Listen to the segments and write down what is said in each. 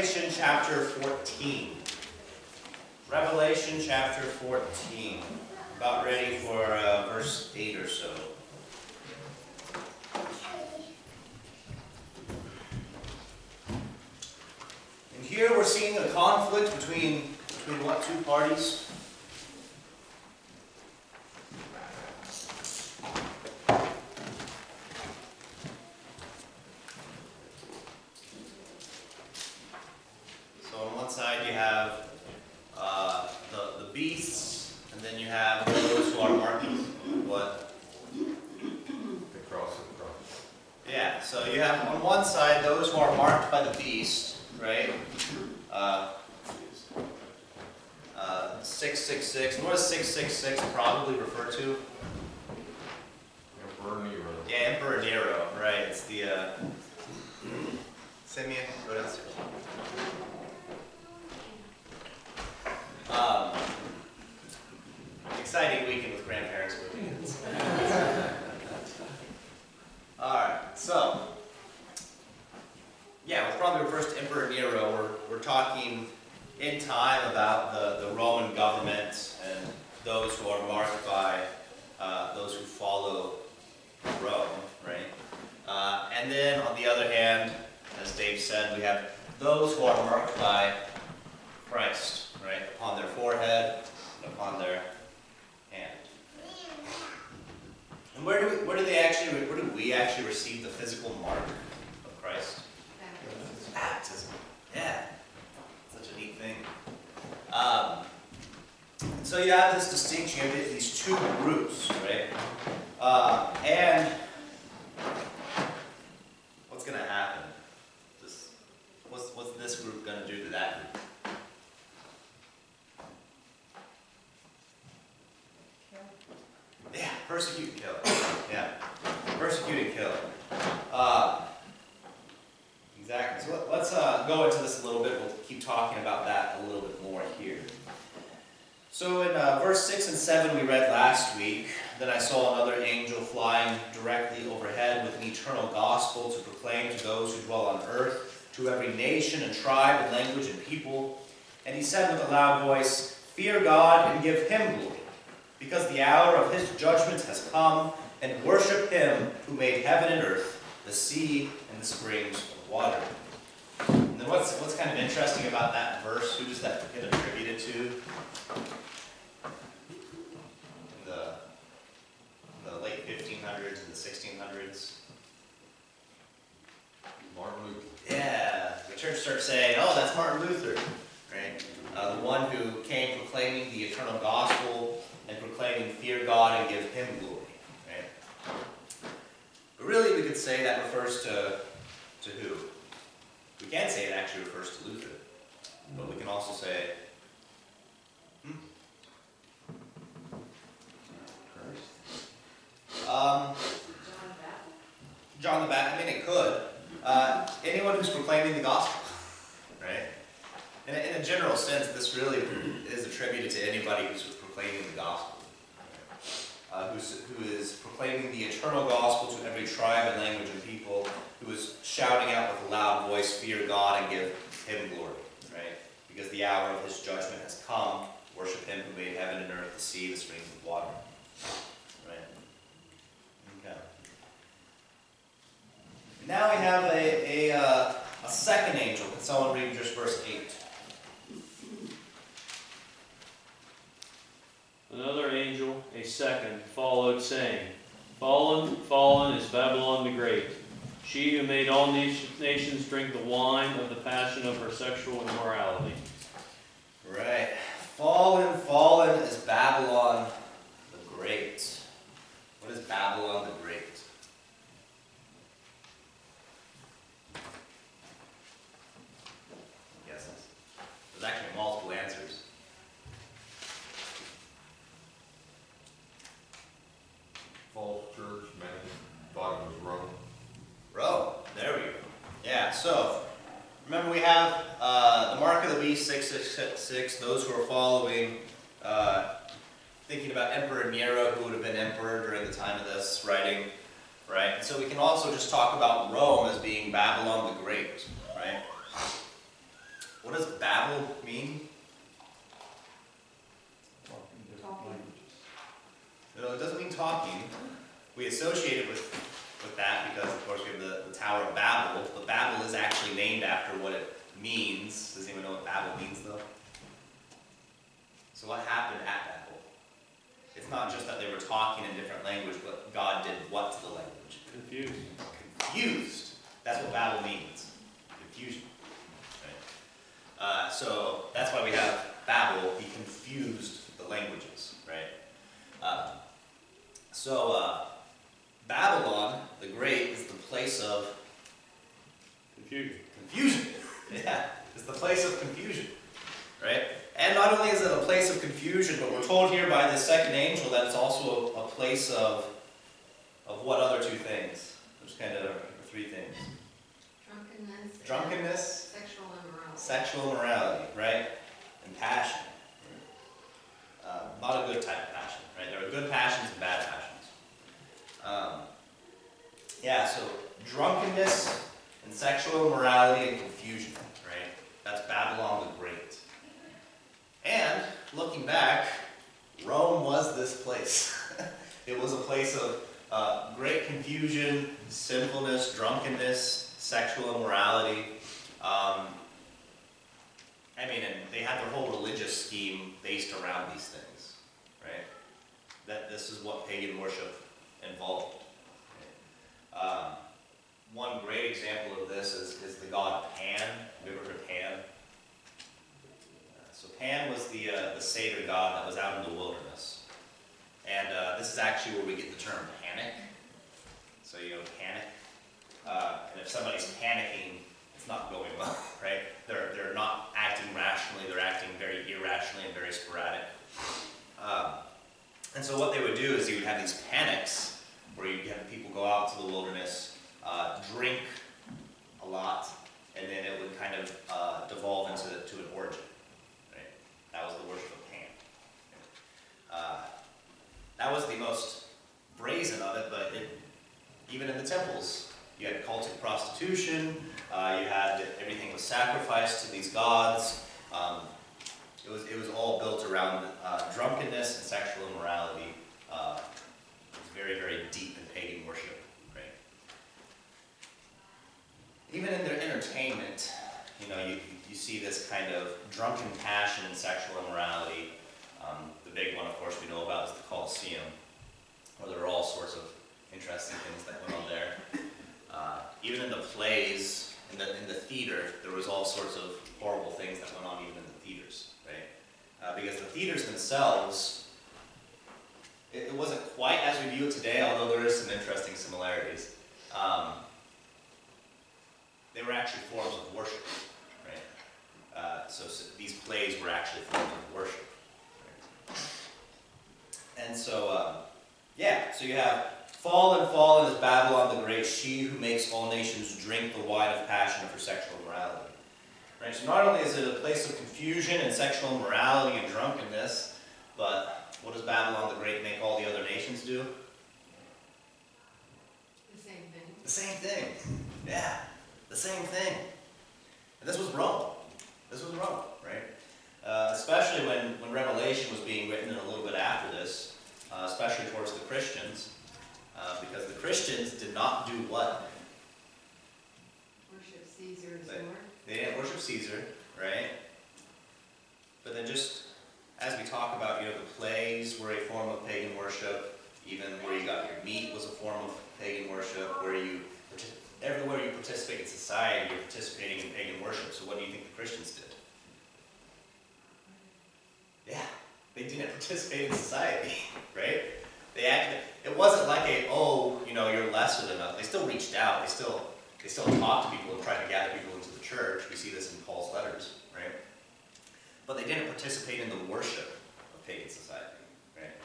Revelation chapter 14. Revelation chapter 14. About ready for verse 8 or so. And here we're seeing a conflict between what two parties? So on one side you have the beasts, and then you have those who are marked what? The cross of Christ. Yeah, so you have on one side those who are marked by the beast, right? 666. And what does 666 probably refer to? Emperor Nero. Yeah, Emperor Nero, right? It's the Simeon. Go downstairs. Exciting weekend with grandparents moving in. Alright, so yeah, it probably refers to Emperor Nero. We're talking in time about the Roman government and those who are marked by those who follow Rome, right? And then on the other hand, as Dave said, we have those who are marked by Christ, right? Upon their forehead and upon their hand. And where do we actually receive the physical mark of Christ? Baptism. Yeah. Such a neat thing. So you have this distinction, you have these two groups, right? And what's going to happen? What's this group going to do to that group? Yeah, persecute and kill. Yeah, persecute and kill. Exactly. So let's go into this a little bit. We'll keep talking about that a little bit more here. So in verse 6 and 7 we read last week, "Then I saw another angel flying directly overhead with an eternal gospel to proclaim to those who dwell on earth, to every nation and tribe and language and people. And he said with a loud voice, 'Fear God and give him glory, because the hour of his judgment has come, and worship him who made heaven and earth, the sea and the springs of water.'" And then what's kind of interesting about that verse? Who does that get attributed to? In the late 1500s and the 1600s. Martin Luther. Yeah, the church starts saying, "Oh, that's Martin Luther," right? The one who came proclaiming the eternal gospel and proclaiming "Fear God and give him glory," right? But really, we could say that refers to who? We can say it actually refers to Luther, but we can also say, John the Baptist. I mean, it could. Anyone who's proclaiming the gospel, right? In a general sense, this really is attributed to anybody who's proclaiming the gospel, who is proclaiming the eternal gospel to every tribe and language and people, who is shouting out with a loud voice, "Fear God and give him glory," right? Because the hour of his judgment has come. Worship him who made heaven and earth, the sea, the springs of water. Right? Okay. Now we have a second angel. Can someone read just verse 8? Another angel, a second, followed, saying, "Fallen, fallen is Babylon the Great, she who made all nations drink the wine of the passion of her sexual immorality." Right. Fallen, fallen is Babylon the Great. What is Babylon the Great? Guesses? There's actually multiple answers. False church, man, thought it was Rome. Rome. There we go. Yeah, so remember we have the mark of the beast, 666, those who are following, thinking about Emperor Nero, who would have been emperor during the time of this writing, right? And so we can also just talk about Rome as being Babylon the Great, right? babble mean? Talking. No, it doesn't mean talking. We associate it with that because, of course, we have the Tower of Babel, but Babel is actually named after what it means. Does anyone know what Babel means, though? So what happened at Babel? It's not just that they were talking in different language, but God did what to the language? Confused. Confused. That's what Babel means. Confusion. Right? So that's why we have Babel. He confused the languages, right? Babylon the Great is the place of Confusion. confusion. Yeah, it's the place of confusion, right? And not only is it a place of confusion, but we're told here by the second angel that it's also a place of what other two things? There's kind of three things. Drunkenness. Drunkenness, Sexual immorality. sexual immorality, right? And passion. Not a good type of passion, right? There are good passions and bad passions. So drunkenness and sexual immorality and confusion, right? That's Babylon the Great. And looking back, Rome was this place. It was a place of great confusion, sinfulness, drunkenness, sexual immorality. And they had their whole religious scheme based around these things, right? That this is what pagan worship involved. Right? One great example of this is the god Pan. Have you ever heard of Pan? So Pan was the satyr god that was out in the wilderness. And this is actually where we get the term panic. So panic. And if somebody's panicking, it's not going well, right? They're not acting rationally, they're acting very irrationally and very sporadic. And so what they would do is you would have these panics where you'd have people go out to the wilderness, drink a lot, and then it would kind of devolve into an orgy. Right? That was the worship of Pan. That was the most brazen of it, but even in the temples, you had cultic prostitution, you had everything was sacrificed to these gods. It was all built around drunkenness and sexual immorality. It was very, very deep in pagan worship. Right? Even in their entertainment, you see this kind of drunken passion and sexual immorality. The big one, of course, we know about is the Colosseum, where there are all sorts of interesting things that went on there. Even in the plays, in the theater, there was all sorts of horrible things that went on even in the theaters, right? Because the theaters themselves, it wasn't quite as we view it today, although there is some interesting similarities. They were actually forms of worship, right? So these plays were actually forms of worship. Right? And so, so you have fallen is Babylon the Great, she who makes all nations drink the wine of passion for sexual immorality. Right? So not only is it a place of confusion and sexual immorality and drunkenness, but what does Babylon the Great make all the other nations do? The same thing. The same thing. Yeah, the same thing. And this was Rome. This was Rome, right? Especially when Revelation was being written and a little bit after this, especially towards the Christians, because the Christians did not do what? Worship Caesar as Lord. They didn't worship Caesar, right? But then just as we talk about, the plays were a form of pagan worship, even where you got your meat was a form of pagan worship, everywhere you participate in society, you're participating in pagan worship. So what do you think the Christians did? Yeah, they didn't participate in society, right? It wasn't like you're lesser than us. They still reached out. They still talked to people and tried to gather people into the church. We see this in Paul's letters, right? But they didn't participate in the worship of pagan society, right?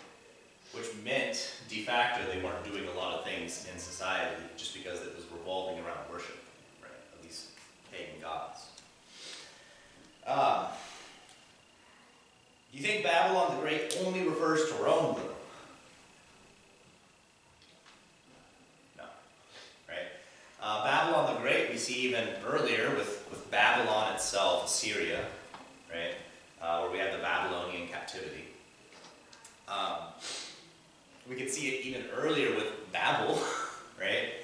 Which meant, de facto, they weren't doing a lot of things in society just because it was revolving around worship, right, of these pagan gods. Do you think Babylon the Great only refers to Rome, though? No. Right? Babylon the Great, we see even earlier with Babylon itself, Assyria. We can see it even earlier with Babel, right?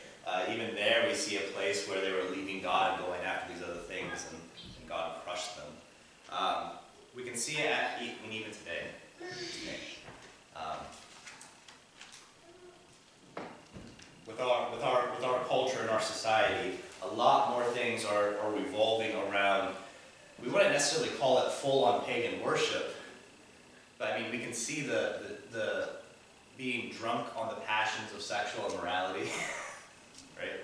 Even there we see a place where they were leaving God and going after these other things, and God crushed them. We can see it even today. With our culture and our society, a lot more things are revolving around, we wouldn't necessarily call it full-on pagan worship, but I mean, we can see the being drunk on the passions of sexual immorality, right?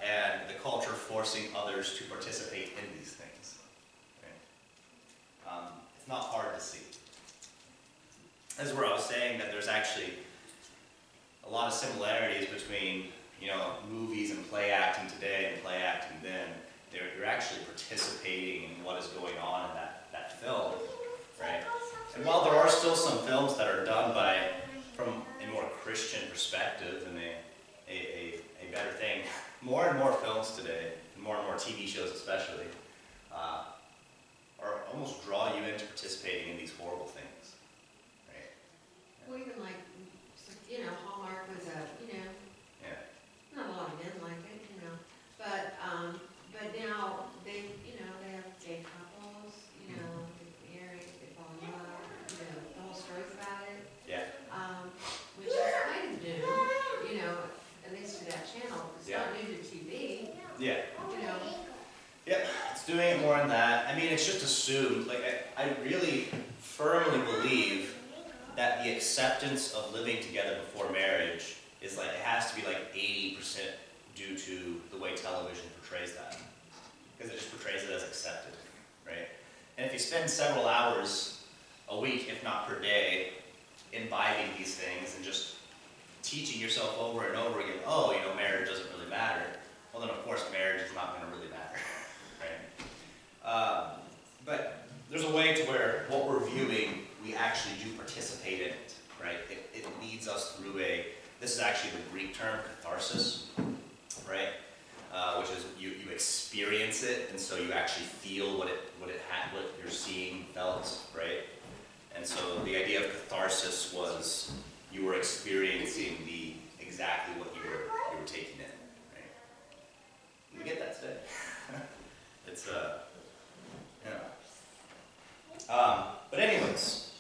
And the culture forcing others to participate in these things. Right? It's not hard to see. As where I was saying that there's actually a lot of similarities between, you know, movies and play acting today and play acting then. You're actually participating in what is going on in that film, right? And while there are still some films that are done from a more Christian perspective and a better thing, more and more films today, and more TV shows especially, are almost draw you into participating in these horrible things, right? Well, even like, you know, Hallmark was Yeah. not a lot of men like it, you know, but now they have gay couples, you know, they get married, they fall in love, you know, the whole story's about it. Yeah. Which is kind of new, you know, at least to that channel. It's not new to TV, Yeah. you know. Yep, it's doing it more than that. I mean, it's just assumed. Like, I really firmly believe that the acceptance of living together before marriage is like, it has to be like 80% due to the way television portrays that. Because it just portrays it as accepted, right? And if you spend several hours a week, if not per day, imbibing these things and just teaching yourself over and over again, oh, you know, marriage doesn't really matter, well then of course marriage is not going to really matter, right? But there's a way to where what we're viewing, we actually do participate in it, right? It leads us through this is actually the Greek term, catharsis, right? Which is you experience it, and so you actually feel what you're seeing, felt, right? And so the idea of catharsis was you were experiencing exactly what you were taking in, right? We get that today. It's but anyways,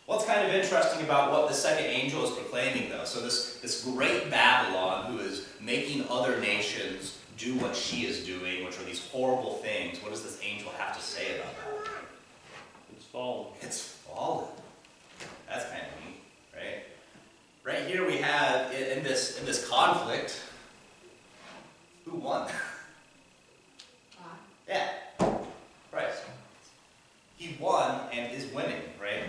what's kind of interesting about what the second angel is proclaiming, though? So this great Babylon, who is making other nations do what she is doing, which are these horrible things. What does this angel have to say about that? It's fallen. It's fallen. That's kind of neat, right? Right here we have in this conflict, who won? Yeah, Christ. He won and is winning, right?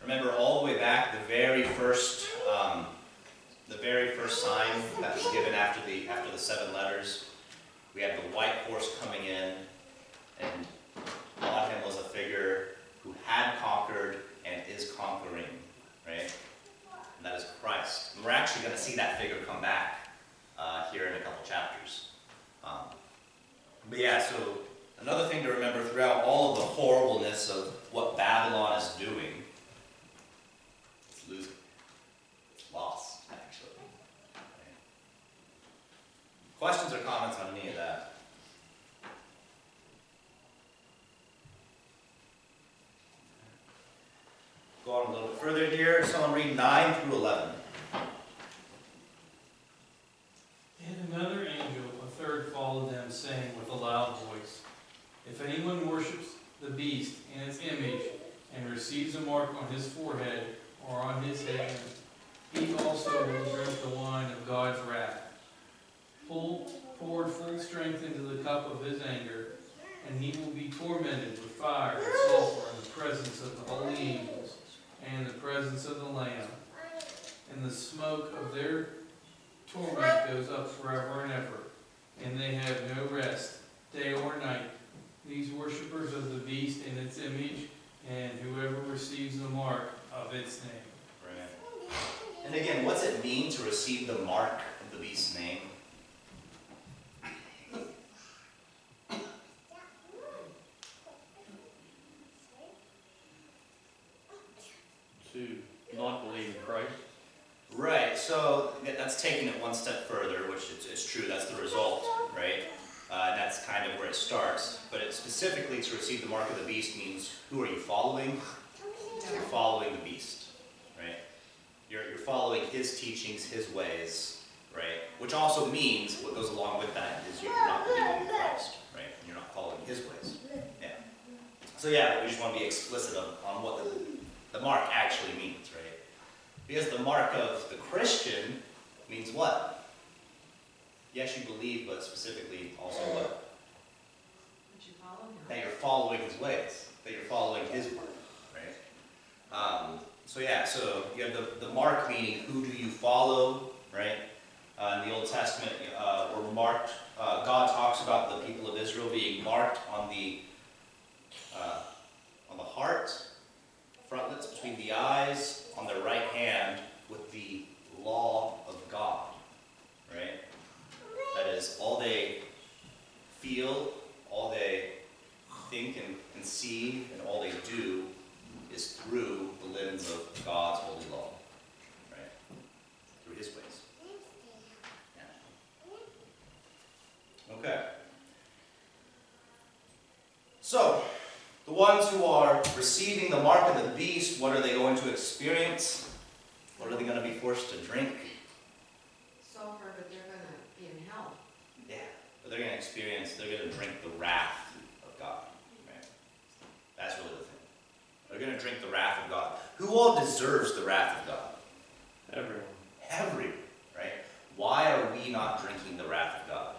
Remember all the way back, the very first sign that was given after the 7 letters. We have the white horse coming in, and on him was a figure who had conquered and is conquering, right? And that is Christ. And we're actually going to see that figure come back here in a couple chapters. But yeah, so another thing to remember throughout all of the horribleness of what Babylon is doing, it's losing. It's lost, actually. Right? Questions or comments on any of that? Go on a little bit further here. Someone read 9 through 11. And another angel, a third, followed them, saying with a loud voice, if anyone worships the beast and its image, and receives a mark on his forehead or on his hand, he also will drink the wine of God's wrath, poured full strength into the cup of his anger, and he will be tormented with fire and sulfur in the presence of the holy angels and in the presence of the Lamb. And the smoke of their torment goes up forever and ever, and they have no rest, day or night. These worshippers of the beast and its image, and whoever receives the mark of its name. Right. And again, what's it mean to receive the mark of the beast's name? To not believe in Christ. it starts, but it specifically to receive the mark of the beast means who are you following? You're following the beast, right? You're following his teachings, his ways, right? Which also means, what goes along with that is you're not believing in Christ, right? And you're not following his ways. Yeah. So yeah, we just want to be explicit on what the mark actually means, right? Because the mark of the Christian means what? Yes, you believe, but specifically also what? But you follow him. That you're following his ways, that you're following his word, right? So yeah, so you have the mark meaning who do you follow, right? In the Old Testament, we're marked. God talks about the people of Israel being marked on the heart, frontlets between the eyes, on their right hand, with the law of God, right? That is, all they feel, all they think and see, and all they do is through the lens of God's holy law, right? Through his ways. Yeah. Okay. So, the ones who are receiving the mark of the beast, what are they going to experience? What are they going to be forced to drink? Sulfur, but they're going to be in hell. Yeah, but they're going to drink the wrath of God. Right? That's really the thing. They're going to drink the wrath of God. Who all deserves the wrath of God? Everyone. Everyone, right? Why are we not drinking the wrath of God?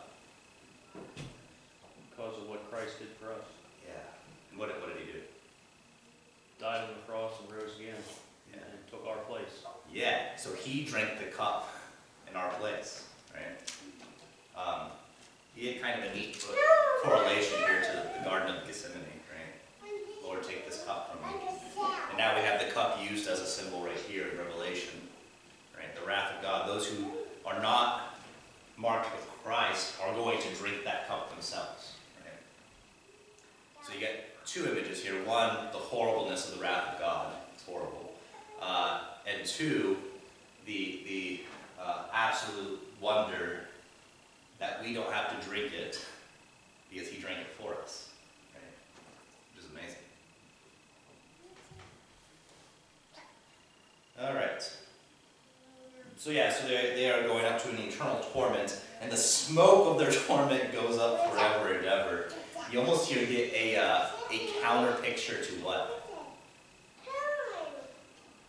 Because of what Christ did for us. Yeah. And what did he do? Died on the cross and rose again. Yeah. And took our place. Yeah, so he drank the cup in our place, right? He had kind of a neat correlation here to the Garden of Gethsemane, right? Lord, take this cup from me. And now we have the cup used as a symbol right here in Revelation, right? The wrath of God. Those who are not marked with Christ are going to drink that cup themselves, right? So you get two images here. One, the horribleness of the wrath of God. It's horrible. And two, the absolute wonder that we don't have to drink it because he drank it for us, right? Which is amazing. All right. So yeah, so they are going up to an eternal torment, and the smoke of their torment goes up forever and ever. You almost here get a counter picture to what?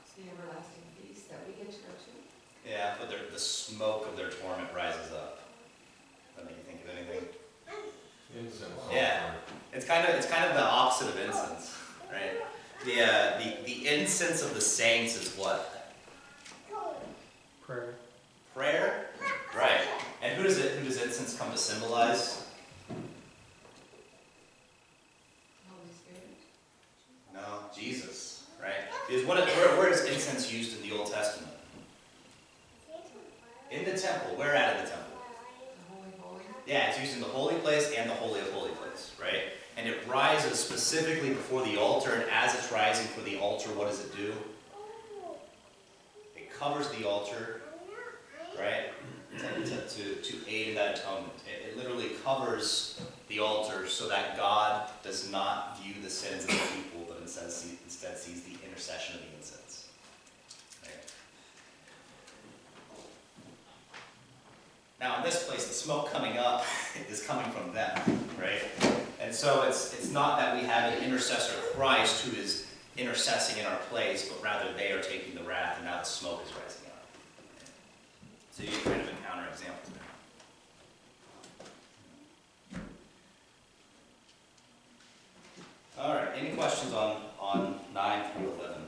It's the everlasting feast that we get to go to. Yeah, but the smoke of their torment rises up. Does that make you think of anything? Incense. Yeah. It's kind of the opposite of incense, right? The incense of the saints is what? Prayer. Prayer? Right. And who does incense come to symbolize? Holy Spirit. No, Jesus, right? Because where is incense used in the Old Testament? In the temple. Where at in the temple? The Holy Holy. Yeah, it's used in the holy place and the holy of holy place, right? And it rises specifically before the altar, and as it's rising for the altar, what does it do? It covers the altar, right? To aid in that atonement. It literally covers the altar so that God does not view the sins of the people, but instead sees the intercession of the incense. Right? Now in this place, the smoke coming up is coming from them, right? And so it's not that we have an intercessor Christ who is intercessing in our place, but rather they are taking the wrath, and now the smoke is rising up. So you get kind of a counter example there. All right, any questions on 9 through 11?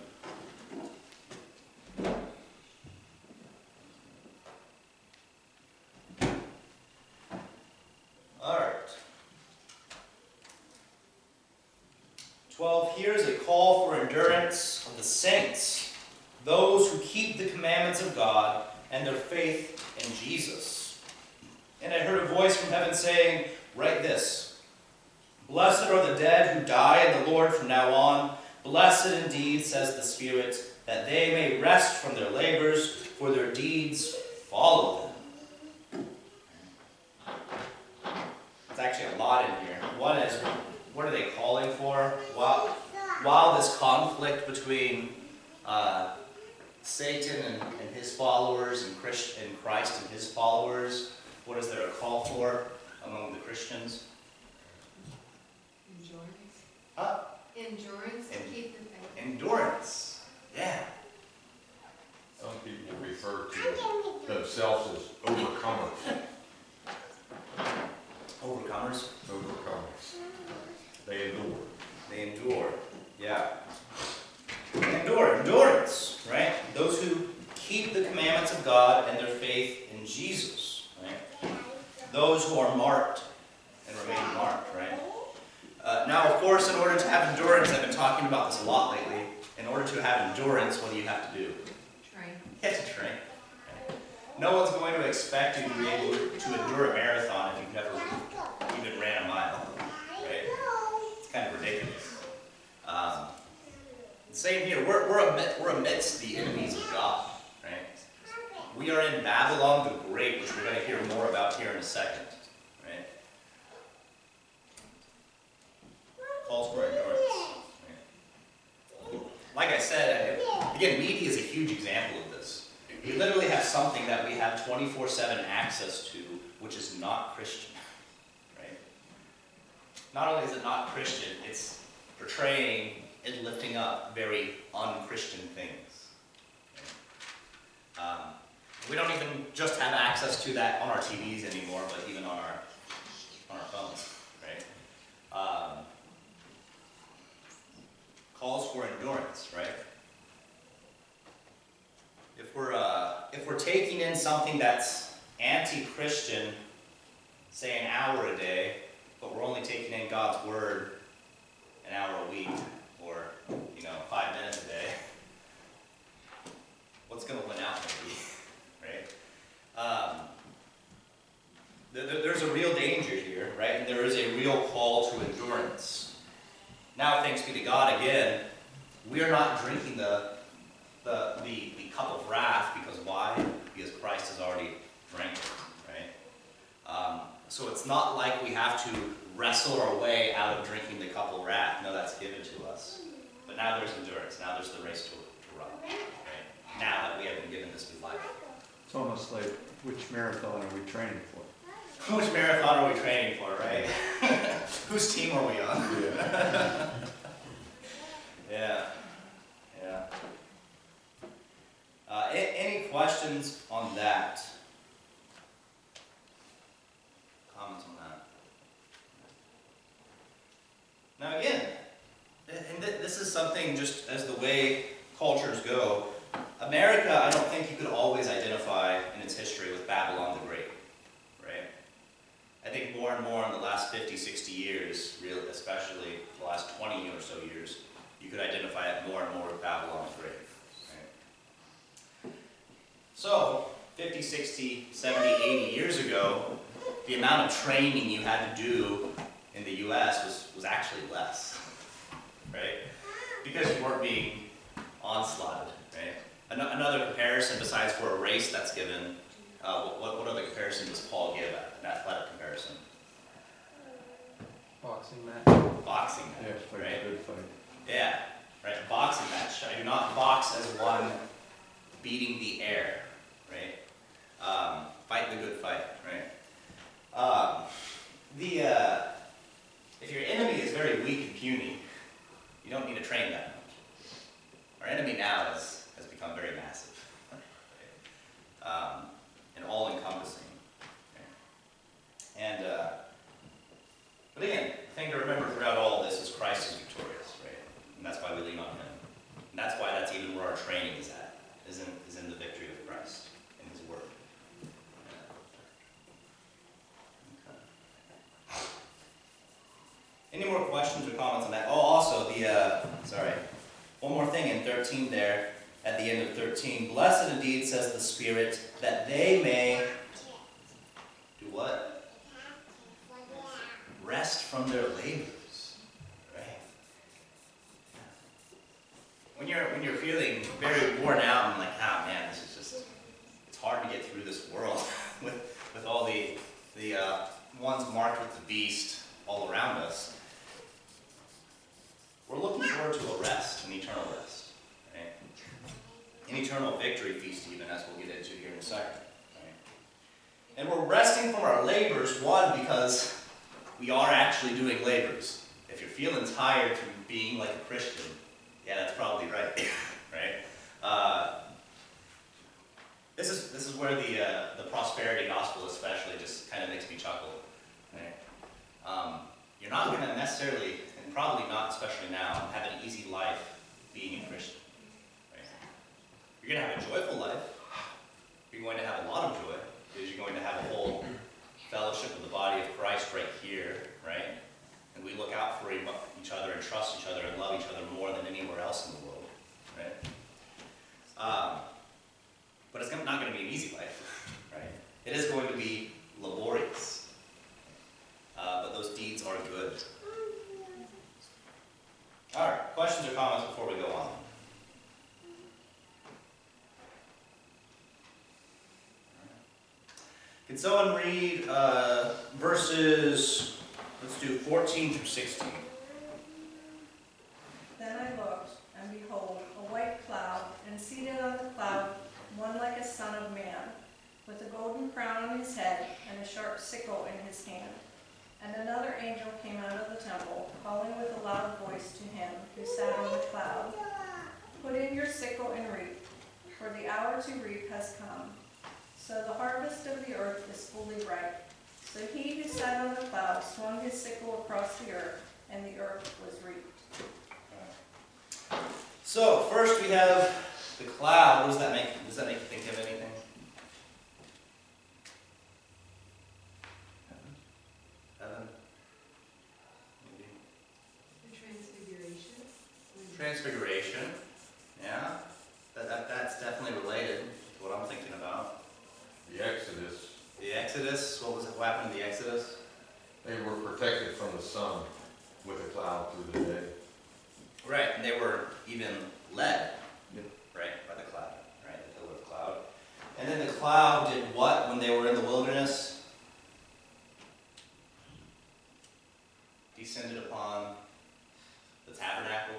All right. 12, here is a call for endurance of the saints, those who keep the commandments of God and their faith in Jesus. And I heard a voice from heaven saying, write this: Blessed are the dead who die in the Lord from now on. Blessed indeed, says the Spirit, that they may rest from their labors, for their deeds follow them. It's actually a lot in here. One is, what are they calling for? While this conflict between Satan and his followers and Christ and his followers, what is there a call for among the Christians? Endurance. Huh? Endurance to keep the faith. Endurance. Yeah. Some people refer to themselves as overcomers. Overcomers. Overcomers. They endure. They endure. Yeah. Endurance, right? Those who keep the commandments of God and their faith in Jesus, right? Those who are marked and remain marked, right? Now, of course, in order to have endurance, I've been talking about this a lot lately. In order to have endurance, what do you have to do? Train. You have to train. Right? No one's going to expect you to be able to endure a marathon if you've never even ran a mile, right? It's kind of ridiculous. Same here. We're amidst the enemies of God, right? We are in Babylon the Great, which we're going to hear more about here in a second, right? Calls for endurance. Right? Like I said, again, media is a huge example of this. We literally have something that we have 24/7 access to, which is not Christian, right? Not only is it not Christian, it's portraying and lifting up very un-Christian things. Right? We don't even just have access to that on our TVs anymore, but even on our phones, right? Calls for endurance, right? If we're taking in something that's anti-Christian, say an hour a day, but we're only taking in God's word an hour a week, or 5 minutes a day, what's going to win out maybe, right? There's a real danger here, right? And there is a real call to endurance. Now, thanks be to God again, we are not drinking the cup of wrath, because why? Because Christ has already drank it, right? So it's not like we have to wrestle our way out of drinking the cup of wrath. No, that's given to us. But now there's endurance. Now there's the race to run, right? Now that we have been given this new life. It's almost like, which marathon are we training for? Which marathon are we training for, right? Whose team are we on? Yeah. Yeah. Any questions on that? Comments on that? Now again, and this is something just as the way cultures go. America, I don't think you could always identify in its history with Babylon the Great, right? I think more and more in the last 50, 60 years, really, especially the last 20 or so years, you could identify it more and more with Babylon the Great, right? So, 50, 60, 70, 80 years ago, the amount of training you had to do in the U.S. was actually less, right? Because you weren't being onslaughted, right? Another comparison, besides for a race that's given, what other comparison does Paul give, an athletic comparison? Boxing match. Boxing Yeah, match, fight right? a good fight. Yeah, right, boxing match. I do not box as one beating the air, right? Fight the good fight, right? If your enemy is very weak and puny, you don't need to train that much. Our enemy now has become very massive, right? And all-encompassing. Okay? And but again, the thing to remember throughout all this is Christ is victorious, right? And that's why we lean on Him. And that's why that's even where our training is at, is in the victory of Christ, in His Word. Okay. Any more questions or comments on that? Oh, also, one more thing in 13 there, at the end of 13. Blessed indeed, says the Spirit, that they may do what? Rest from their labors, right? When you're feeling very worn out and like, oh man, this is just, it's hard to get through this world with all the ones marked with the beast, all around us, we're looking forward to a rest, an eternal rest, right? An eternal victory feast even, as we'll get into here in a second. Right? And we're resting from our labors, one, because we are actually doing labors. If you're feeling tired from being like a Christian, yeah, that's probably right, right? This is where the prosperity gospel especially just kind of makes me chuckle. Right? You're not going to necessarily, and probably not especially now, have an easy life being a Christian. Right? You're going to have a joyful life. You're going to have a lot of joy, because you're going to have a whole fellowship with the body of Christ right here, right? And we look out for each other and trust each other and love each other more than anywhere else in the world, right? But it's not going to be an easy life, right? It is going to be laborious, but those deeds are good. All right, questions or comments before we go on? Can someone read verses, let's do 14 through 16. Then I looked, and behold, a white cloud, and seated on the cloud, one like a son of man, with a golden crown on his head, and a sharp sickle in his hand. And another angel came out of the temple, calling with a loud voice to him who sat on the cloud, "Put in your sickle and reap, for the hour to reap has come. So the harvest of the earth is fully ripe." So he who sat on the cloud swung his sickle across the earth, and the earth was reaped. So first we have the cloud. What does that make? Does that make you think of anything? Heaven? Maybe. The transfiguration. Transfiguration. Yeah. That's definitely related to what I'm thinking about. The Exodus, The Exodus. What happened in the Exodus? they were protected from the sun with a cloud through the day. Right, and they were even led, right, by the cloud, right, the pillar of cloud. And then the cloud did what when they were in the wilderness? Descended upon the tabernacle.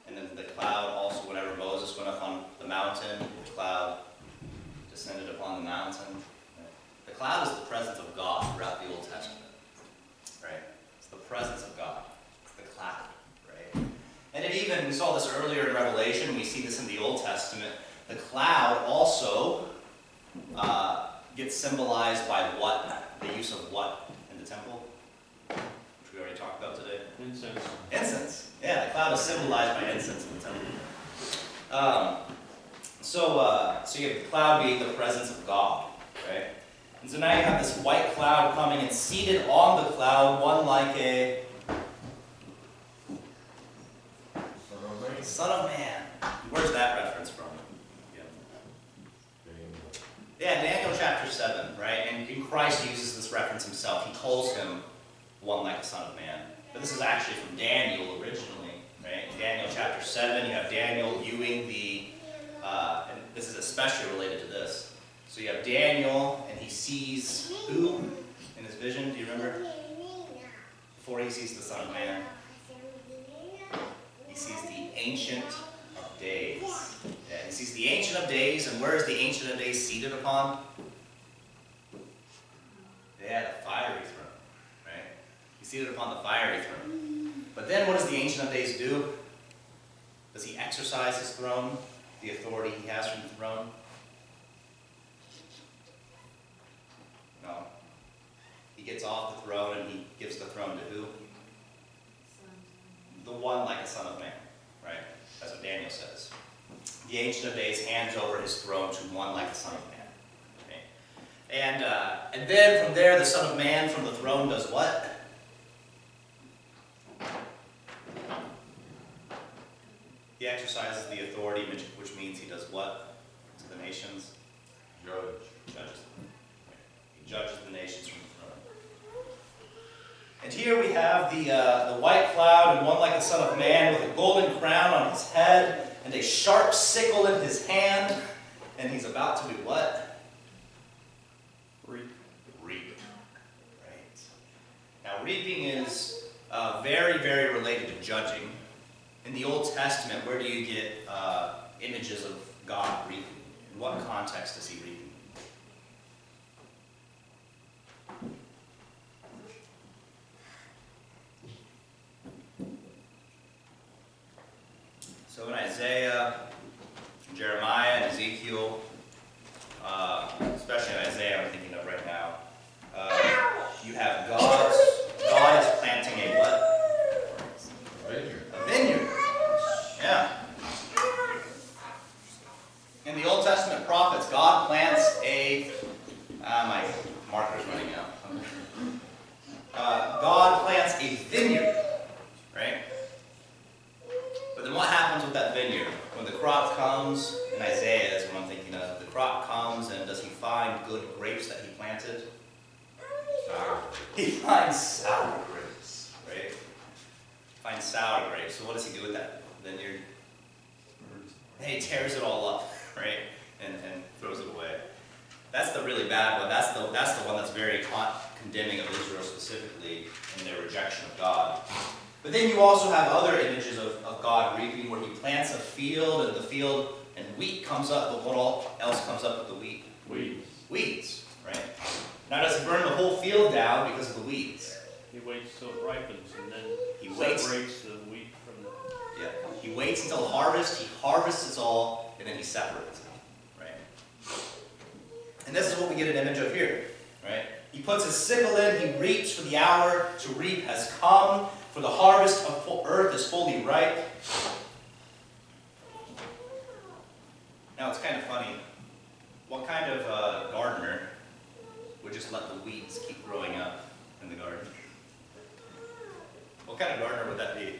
And then the cloud also, whenever Moses went up on the mountain, the cloud descended upon the mountain. Right? The cloud is the presence of God throughout the Old Testament, right? It's the presence of God. It's the cloud. And it even, we saw this earlier in Revelation, we see this in the Old Testament, the cloud also gets symbolized by what? The use of what in the temple? Which we already talked about today. Incense. Incense. Yeah, the cloud is symbolized by incense in the temple. So you have the cloud being the presence of God, right? And so now you have this white cloud coming and seated on the cloud, one like a Son of Man. Where's that reference from? Yeah, Daniel chapter 7, right? And Christ uses this reference himself. He calls him one like a son of man. But this is actually from Daniel originally, right? In Daniel chapter 7, you have Daniel viewing and this is especially related to this. So you have Daniel, and he sees who in his vision? Do you remember? Before he sees the Son of Man. He sees the Ancient of Days. Yeah, he sees the Ancient of Days, and where is the Ancient of Days seated upon? Yeah, the fiery throne, right? He's seated upon the fiery throne. But then what does the Ancient of Days do? Does he exercise his throne, the authority he has from the throne? No. He gets off the throne and he gives the throne to who? The one like a son of man, right? That's what Daniel says. The Ancient of Days hands over his throne to one like a son of man. Okay? And then from there, the Son of Man from the throne does what? He exercises the authority, which means he does what to the nations? Judges them. He judges the nations from the throne. And here we have the white cloud and one like the Son of Man with a golden crown on his head and a sharp sickle in his hand. And he's about to do what? Reap. Reap. Right. Now, reaping is very, very related to judging. In the Old Testament, where do you get images of God reaping? In what context is he reaping? So in Isaiah, Jeremiah, and Ezekiel, especially in Isaiah I'm thinking of right now, you have God is planting a what? Vineyard. A vineyard. Yeah. In the Old Testament prophets, God plants a, my marker's running out. God plants a vineyard, right? But then what happens with that vineyard? When the crop comes, in Isaiah is what I'm thinking of, the crop comes and does he find good grapes that he planted? Sour. He finds sour grapes, right? Finds sour grapes. So what does he do with that vineyard? He tears it all up, right? And throws it away. That's the really bad one. That's the one that's very condemning of Israel specifically in their rejection of God. But then you also have other images of God reaping where he plants a field and the field and wheat comes up, but what all else comes up with the wheat? Weeds. Weeds, right? Now does he burn the whole field down because of the weeds? He waits till it ripens and then He waits. separates the wheat from the... Yeah. He waits until harvest, he harvests it all, and then he separates it, right? And this is what we get an image of here, right? He puts his sickle in, he reaps, for the hour to reap has come, for the harvest of earth is fully ripe. Now it's kind of funny. What kind of gardener would just let the weeds keep growing up in the garden? What kind of gardener would that be?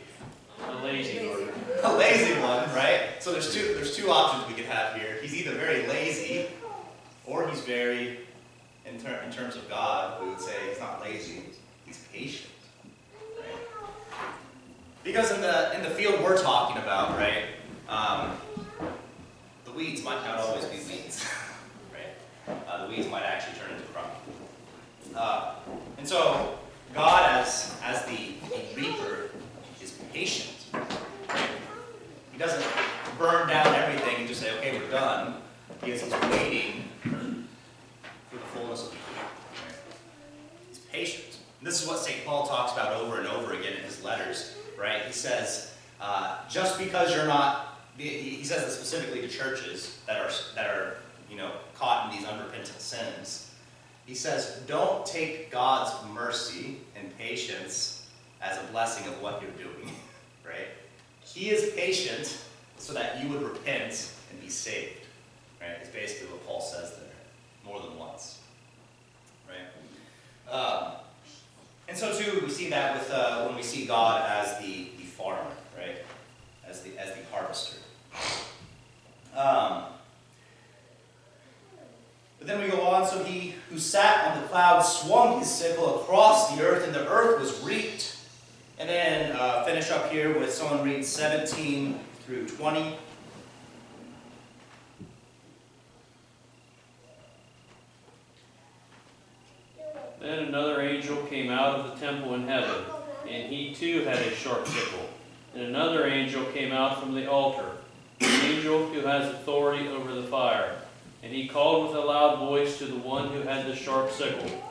A lazy gardener. A lazy one, right? So there's two options we could have here. He's either very lazy, or he's very, in terms of God, we would say he's not lazy, he's patient. Right? Because in the field we're talking about, right, the weeds might not always be weeds, right? The weeds might actually turn into crop. And so God, as the reaper, is patient. Right? He doesn't burn down everything and just say, okay, we're done. He's waiting for the fullness of the year. Right? He's patient. And this is what St. Paul talks about over and over again in his letters. Right? He says, just because you're not, he says this specifically to churches that are caught in these unrepentant sins. He says, don't take God's mercy and patience as a blessing of what you're doing, right? He is patient so that you would repent and be saved, right? It's basically what Paul says there, more than once, right? And so too, we see that with when we see God as the farmer, right? As the harvester. But then we go on, so he who sat on the cloud swung his sickle across the earth, and the earth was reaped. And then finish up here with someone read 17 through 20. Then another angel came out of the temple in heaven, and he too had a sharp sickle. And another angel came out from the altar, the angel who has authority over the fire. And he called with a loud voice to the one who had the sharp sickle,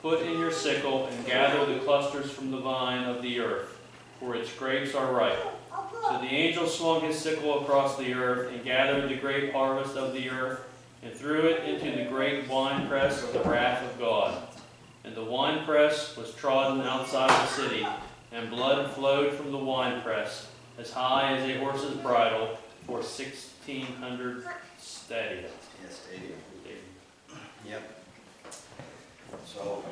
put in your sickle and gather the clusters from the vine of the earth, for its grapes are ripe. So the angel swung his sickle across the earth and gathered the grape harvest of the earth and threw it into the great winepress of the wrath of God. And the winepress was trodden outside the city, and blood flowed from the winepress as high as a horse's bridle for 1,600 stadia. Yes, stadia. Yep. So,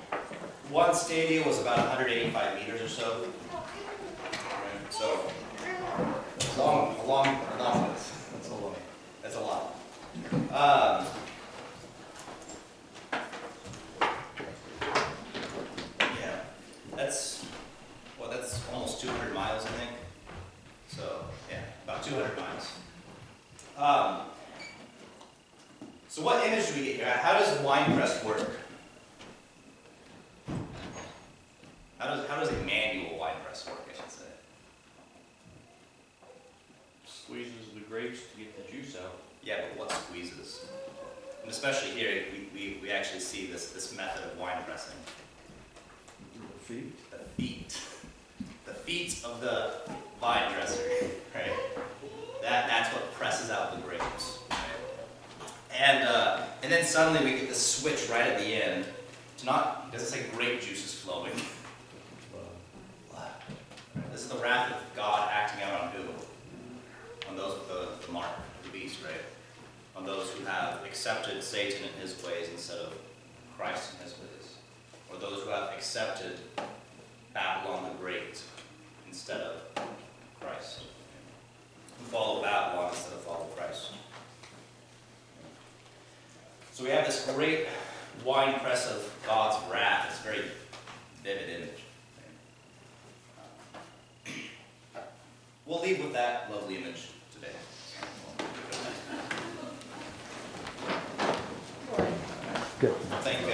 one stadia was about 185 meters or so. Right. So, long. That's a long. That's a lot. Yeah, that's almost 200 miles, I think. So, yeah, about 200 miles. So what image do we get here? How does the winepress work? How does a manual wine press work, I should say? Squeezes the grapes to get the juice out. Yeah, but what squeezes? And especially here, we actually see this method of wine pressing. Feet? The feet of the vine dresser, right? That's what presses out the grapes, right? And then suddenly we get this switch right at the end to not, it doesn't say grape juice is flowing. This is the wrath of God acting out on who? On those with the mark of the beast, right? On those who have accepted Satan and his ways instead of Christ and his ways. Or those who have accepted Babylon the Great instead of Christ. Who follow Babylon instead of follow Christ. So we have this great wine press of God's wrath. It's a very vivid image. We'll leave with that lovely image today. Good. Thank you.